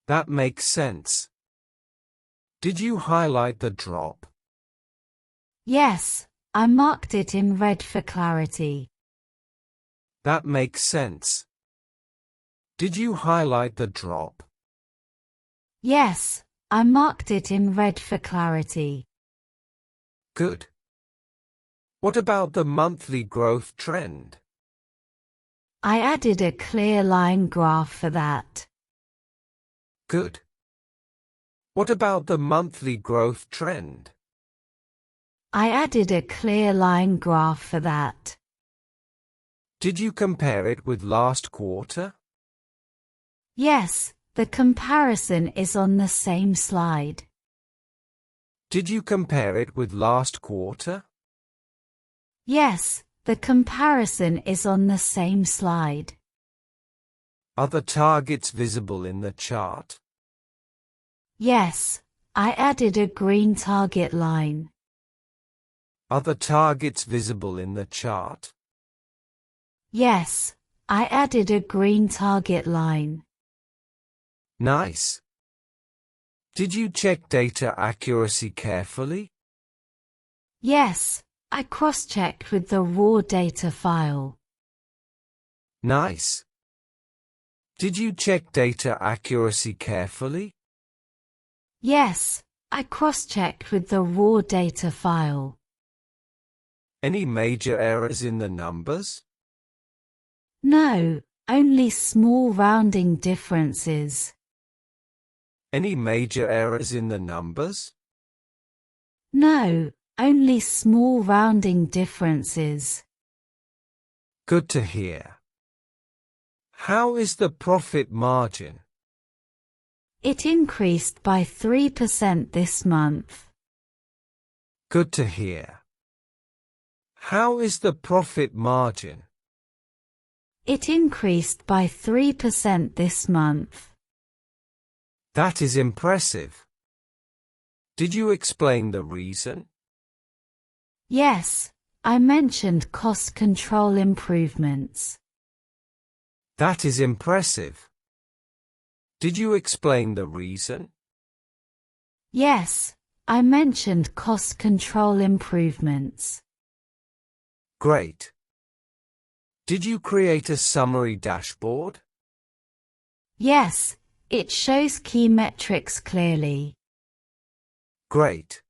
That makes sense. Did you highlight the drop? Yes, I marked it in red for clarity. That makes sense. Did you highlight the drop? Yes, I marked it in red for clarity. Good. What about the monthly growth trend? I added a clear line graph for that. Good. What about the monthly growth trend? I added a clear line graph for that. Did you compare it with last quarter? Yes, the comparison is on the same slide. Did you compare it with last quarter? Yes, the comparison is on the same slide. Are the targets visible in the chart? Yes, I added a green target line. Are the targets visible in the chart? Yes, I added a green target line. Nice. Did you check data accuracy carefully? Yes, I cross-checked with the raw data file. Nice. Did you check data accuracy carefully? Yes, I cross-checked with the raw data file. Any major errors in the numbers? No, only small rounding differences. Any major errors in the numbers? No, only small rounding differences. Good to hear. How is the profit margin? It increased by 3% this month. Good to hear. How is the profit margin? It increased by 3% this month. That is impressive. Did you explain the reason? Yes, I mentioned cost control improvements. That is impressive. Did you explain the reason? Yes, I mentioned cost control improvements. Great. Did you create a summary dashboard? Yes, it shows key metrics clearly. Great.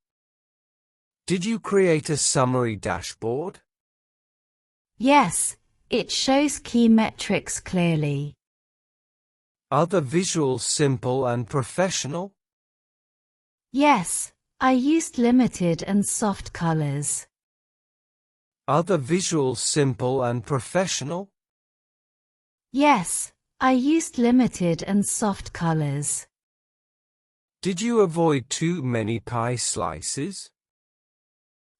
Did you create a summary dashboard? Yes, it shows key metrics clearly. Are the visuals simple and professional? Yes, I used limited and soft colors. Are the visuals simple and professional? Yes, I used limited and soft colors. Did you avoid too many pie slices?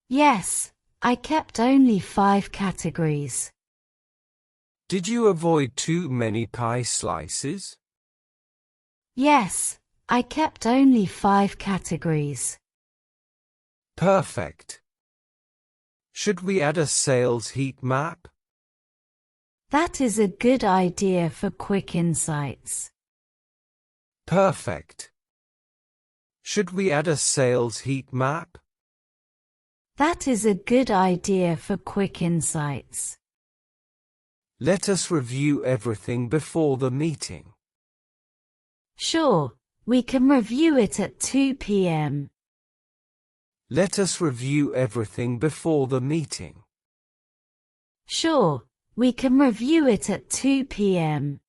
Yes, I kept only 5 categories. Did you avoid too many pie slices? Yes, I kept only 5 categories. Perfect. Should we add a sales heat map? That is a good idea for quick insights. Perfect. Should we add a sales heat map? That is a good idea for quick insights. Let us review everything before the meeting. Sure, we can review it at 2 p.m. Let us review everything before the meeting. Sure, we can review it at 2 p.m.